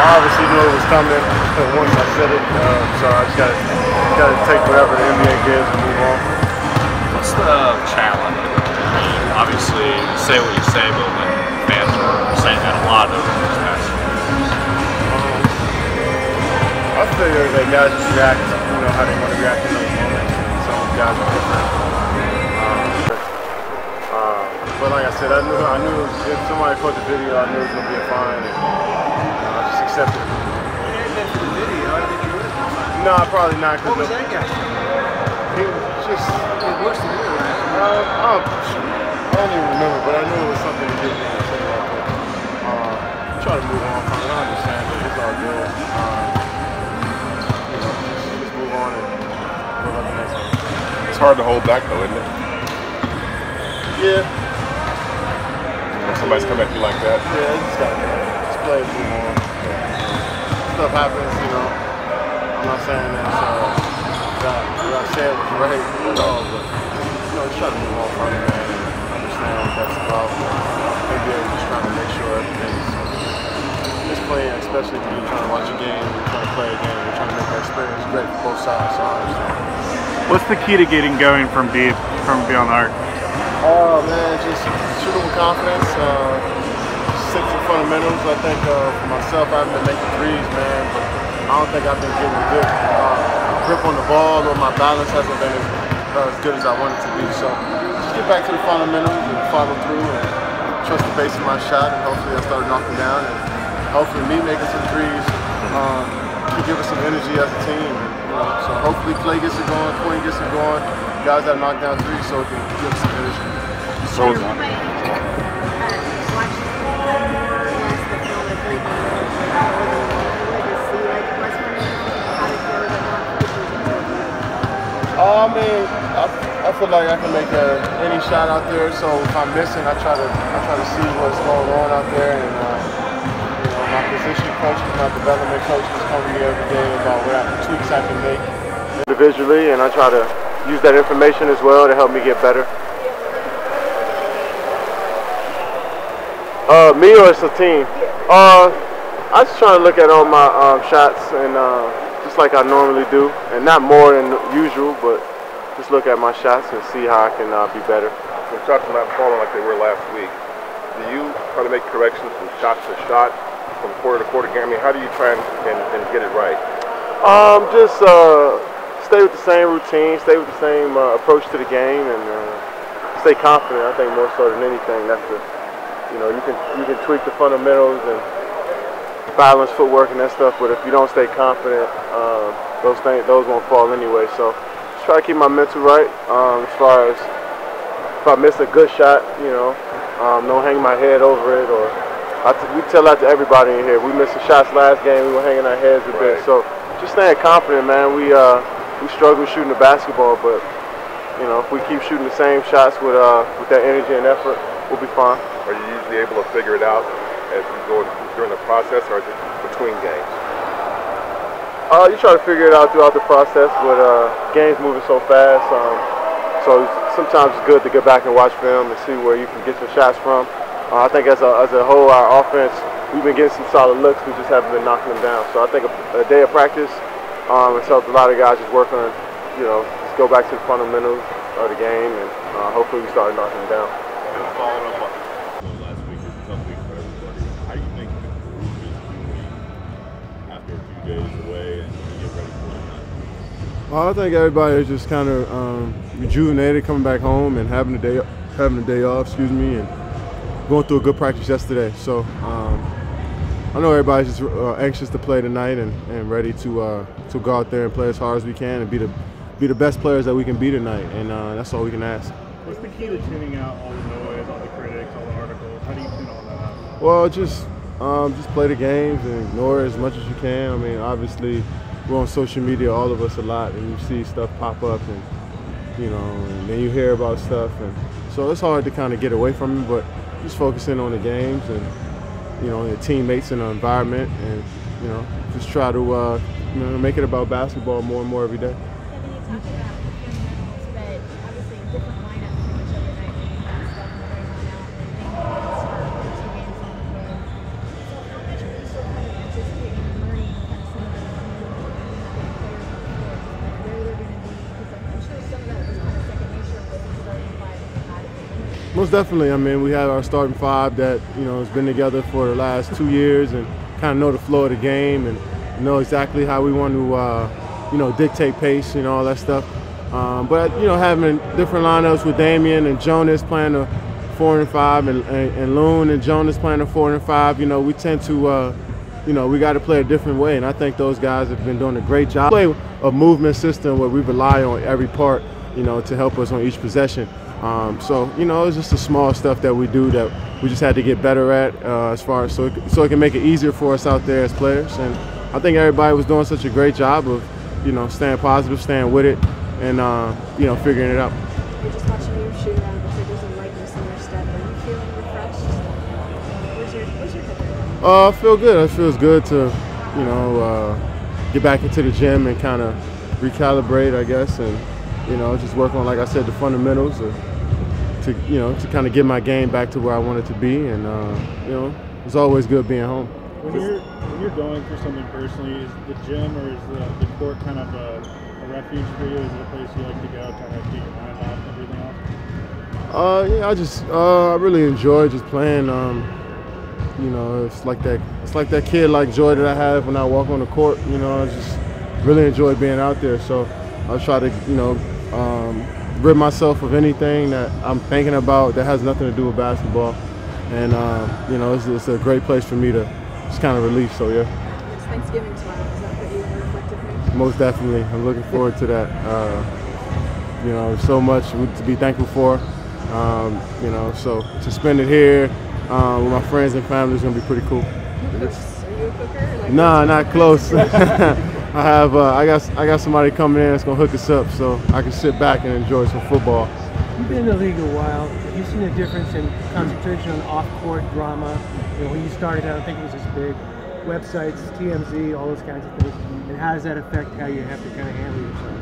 obviously knew it was coming once I said it, so I just gotta take whatever the NBA gives and move on. What's the challenge? I mean, obviously, you say what you say, but when fans are saying that a lot over these past years. I figure that guys just react, how they want to react in those moments. Some guys are different. But like I said, I knew if somebody caught the video, I knew it was gonna be a fine, and I just accepted it. For the video, I think you would have been fine. No, probably not. What was that guy? He was just. It looks to me right. I don't even remember, but I knew it was something to do with me. Try to move on from it. I understand it. It's all good. Just move on and move on to the next one. It's hard to hold back though, isn't it? Yeah. When somebody's coming at you like that. Yeah, you just gotta play and move on. Stuff happens, I'm not saying that what I said was right at all, but just try to move on from it, man, and understand what that's about. Maybe I'm just trying to make sure everything's just playing, especially when you're trying to watch a game, you're trying to play a game, you're trying to make that experience great for both sides. So I understand. What's the key to getting going from beyond the arc? Oh man, just shooting with confidence, stick to fundamentals. I think for myself, I haven't been making threes, man, but I don't think I've been getting a good grip on the ball, or my balance hasn't been as good as I want it to be. So just get back to the fundamentals and follow through and trust the base of my shot, and hopefully I start knocking down, and hopefully me making some threes can give us some energy as a team. So hopefully Clay gets it going, Quinn gets it going, guys that knock down threes, so it can give us some energy. So I feel like I can make any shot out there. So if I'm missing, I try to see what's going on out there, and my position coaches, my development coaches come to me every day about what tweaks I can make individually, and I try to use that information as well to help me get better. Me or it's a team? I just try to look at all my shots and just like I normally do, and not more than usual, but just look at my shots and see how I can be better. When shots are not falling like they were last week, do you try to make corrections from shot to shot, from quarter to quarter game? I mean, how do you try and get it right? Just stay with the same routine, stay with the same approach to the game, and stay confident. I think more so than anything, that's you can tweak the fundamentals and balance footwork and that stuff, but if you don't stay confident, those won't fall anyway. So just try to keep my mental right. As far as if I miss a good shot, don't hang my head over it. Or we tell that to everybody in here. We missed the shots last game. We were hanging our heads a bit. So just staying confident, man. We struggle shooting the basketball, but if we keep shooting the same shots with that energy and effort, we'll be fine. Are you usually able to figure it out as you go during the process, or is it between games? You try to figure it out throughout the process, but games moving so fast, so sometimes it's good to get back and watch film and see where you can get your shots from. I think as a whole, our offense, we've been getting some solid looks, we just haven't been knocking them down. So I think a day of practice has helped a lot of guys just work on, just go back to the fundamentals of the game, and hopefully we start knocking them down. Following up on last week is a tough week for everybody. How do you think the group is doing after a few days away and get ready for it? Well, I think everybody is just kind of rejuvenated, coming back home and having a day off, and going through a good practice yesterday. So I know everybody's just anxious to play tonight and ready to go out there and play as hard as we can and be the best players that we can be tonight, and that's all we can ask. What's the key to tuning out all the noise, all the critics, all the articles? How do you tune all that out? Well, just play the games and ignore it as much as you can. I mean, obviously, we're on social media, all of us, a lot, and you see stuff pop up, and and then you hear about stuff, and so it's hard to kind of get away from it. But just focusing on the games and your teammates and the environment, and just try to make it about basketball more and more every day. Most definitely. I mean, we have our starting five that, you know, has been together for the last 2 years and kind of know the flow of the game and know exactly how we want to, you know, dictate pace and all that stuff. But, you know, having different lineups with Damian and Jonas playing a 4 and 5 and Loon and Jonas playing a 4 and 5, you know, we tend to, you know, we got to play a different way. And I think those guys have been doing a great job. Play a movement system where we rely on every part, you know, to help us on each possession. So, you know, it's just the small stuff that we do that we just had to get better at as far as so it can make it easier for us out there as players. And I think everybody was doing such a great job of, you know, staying positive, staying with it, and, you know, figuring it out. You're just watching you shoot around, but there's a lightness in your step. Are you feeling refreshed? Where's your head? I feel good. It feels good to, you know, get back into the gym and kind of recalibrate, I guess, and, you know, just work on, like I said, the fundamentals to, you know, to kind of get my game back to where I want it to be. And, you know, it's always good being home. When you're going through something personally, is the gym or is the court kind of a refuge for you? Is it a place you like to go, kind of get your mind off and everything else? Yeah, I really enjoy just playing. You know, it's like that kid-like joy that I have when I walk on the court. You know, I just really enjoy being out there. So I'll try to, you know, rid myself of anything that I'm thinking about that has nothing to do with basketball. And, you know, it's a great place for me to just kind of release. So, yeah. It's Thanksgiving tomorrow. Does that put you in a reflective mood? Most definitely. I'm looking forward to that. You know, so much to be thankful for. You know, so to spend it here with my friends and family is going to be pretty cool. Are you a cooker? Like, nah, not close. I got somebody coming in that's going to hook us up so I can sit back and enjoy some football. You've been in the league a while. Have you seen a difference in concentration on off-court drama? You know, when you started, I don't think it was as big. Websites, TMZ, all those kinds of things. And how does that affect how you have to kind of handle yourself?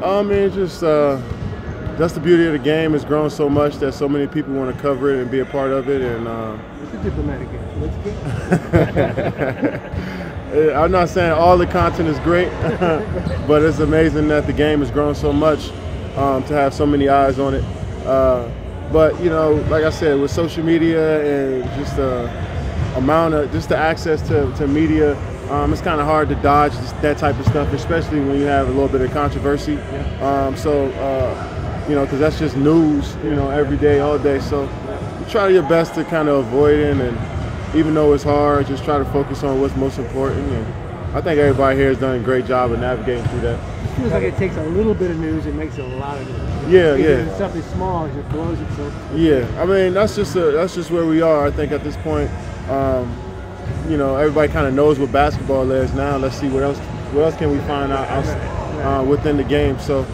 I mean, just that's the beauty of the game. It's grown so much that so many people want to cover it and be a part of it. And it's a diplomatic answer. I'm not saying all the content is great, but it's amazing that the game has grown so much to have so many eyes on it. But you know, like I said, with social media and just the access to media, it's kind of hard to dodge that type of stuff, especially when you have a little bit of controversy. You know, because that's just news, you know, every day, all day. So you try your best to kind of avoid it, and even though it's hard, just try to focus on what's most important. And I think everybody here has done a great job of navigating through that. It feels like it takes a little bit of news and makes it a lot of news. Yeah, Even if something small, it blows it so. Yeah, I mean that's just where we are. I think at this point, you know, everybody kind of knows what basketball is now. Let's see what else can we find out within the game. So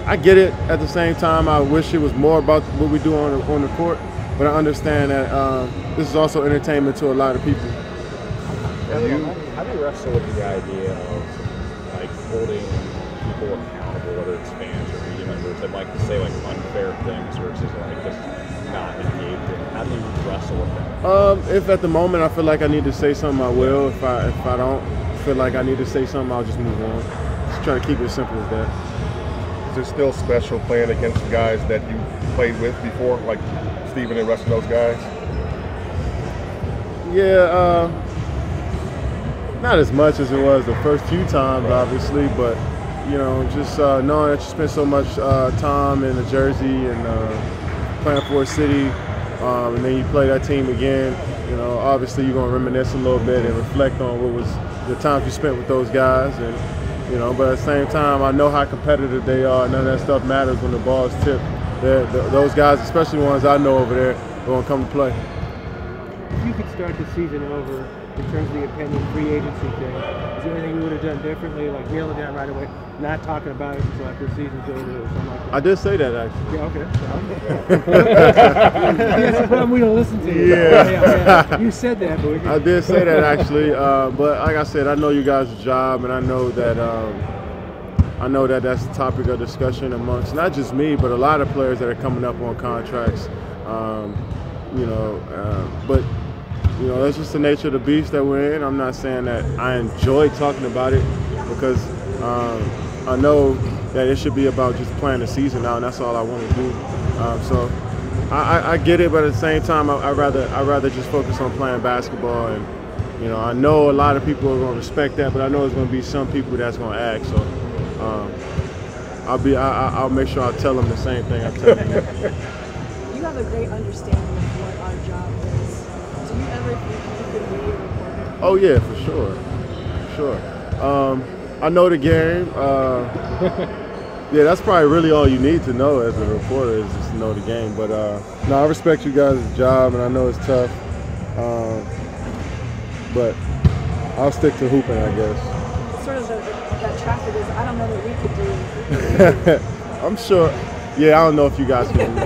I get it. At the same time, I wish it was more about what we do on the court. But I understand that this is also entertainment to a lot of people. How do you wrestle with the idea of like holding people accountable, whether it's fans or media members, that like to say like unfair things versus like just not engaged in? How do you wrestle with that? If at the moment I feel like I need to say something, I will. If I don't feel like I need to say something, I'll just move on. Just try to keep it as simple as that. Is it still special playing against guys that you played with before, like Steven and the rest of those guys? Yeah, not as much as it was the first few times, obviously, but you know, just knowing that you spent so much time in the jersey and playing for a city, and then you play that team again, you know, obviously you're gonna reminisce a little bit and reflect on what was the times you spent with those guys, and you know, but at the same time, I know how competitive they are. None of that stuff matters when the ball is tipped. Those guys, especially ones I know over there, are going to come to play. If you could start the season over in terms of the impending free agency thing, is there anything you would have done differently, like nail it down right away, not talking about it until after the season's over or something like that? I did say that, actually. Yeah, okay. That's the problem we don't listen to. Yeah. You said that, but I did say that, actually. But like I said, I know you guys' job, and I know that that's the topic of discussion amongst not just me, but a lot of players that are coming up on contracts. You know, but you know, that's just the nature of the beast that we're in. I'm not saying that I enjoy talking about it because I know that it should be about just playing the season out, and that's all I want to do. So I get it, but at the same time, I'd rather just focus on playing basketball. And you know, I know a lot of people are going to respect that, but I know there's going to be some people that's going to ask. So I'll make sure I tell them the same thing I tell them. You have a great understanding of what our job is. Do you ever think you could be a reporter? Oh yeah, for sure. I know the game. Yeah, that's probably really all you need to know as a reporter is just to know the game. But no, I respect you guys' job, and I know it's tough. But I'll stick to hooping, I guess. Sort of that traffic is, I don't know that we could do. I'm sure. Yeah, I don't know if you guys can do